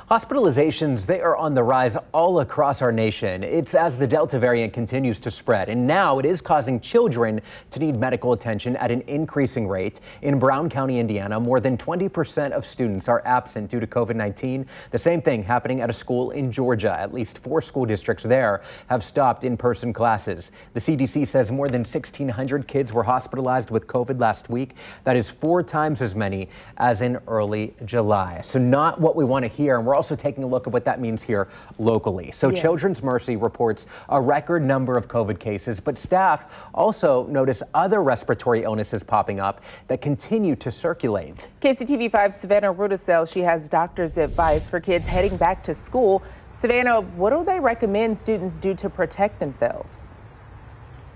Hospitalizations, they are on the rise all across our nation. It's as the Delta variant continues to spread, and now it is causing children to need medical attention at an increasing rate. In Brown County, Indiana, more than 20% of students are absent due to COVID-19. The same thing happening at a school in Georgia. At least 4 school districts there have stopped in-person classes. The CDC says more than 1,600 kids were hospitalized with COVID last week. That is 4 times as many as in early July. So not what we want to hear, and we're also taking a look at what that means here locally. So Children's Mercy reports a record number of COVID cases, but staff also notice other respiratory illnesses popping up that continue to circulate. KCTV5 Savannah Rudicel, she has doctor's advice for kids heading back to school. Savannah, what do they recommend students do to protect themselves?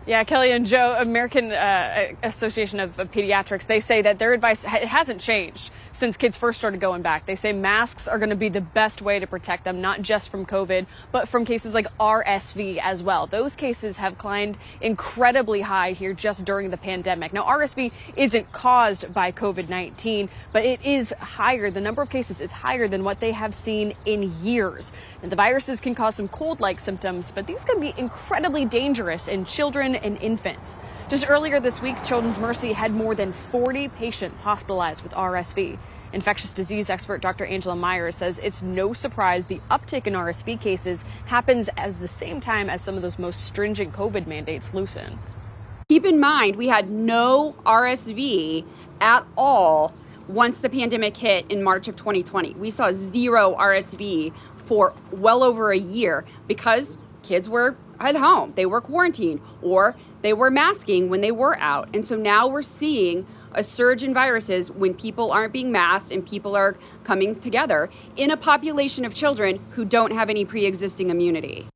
Yeah, Kelly and Joe, American Association of Pediatrics, they say that their advice hasn't changed since kids first started going back. They say masks are going to be the best way to protect them, not just from COVID, but from cases like RSV as well. Those cases have climbed incredibly high here just during the pandemic. Now, RSV isn't caused by COVID-19, but it is higher. The number of cases is higher than what they have seen in years. And the viruses can cause some cold-like symptoms, but these can be incredibly dangerous in children and infants. Just earlier this week, Children's Mercy had more than 40 patients hospitalized with RSV. Infectious disease expert Dr. Angela Myers says it's no surprise the uptick in RSV cases happens at the same time as some of those most stringent COVID mandates loosen. Keep in mind, we had no RSV at all once the pandemic hit in March of 2020. We saw 0 RSV for well over a year because kids were at home, they were quarantined, or they were masking when they were out. And so now we're seeing a surge in viruses when people aren't being masked and people are coming together in a population of children who don't have any pre-existing immunity.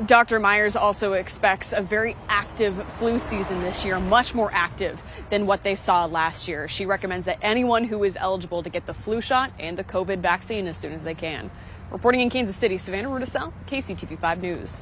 Dr. Myers also expects a very active flu season this year, much more active than what they saw last year. She recommends that anyone who is eligible to get the flu shot and the COVID vaccine as soon as they can. Reporting in Kansas City, Savannah Rudicel, KCTV5 News.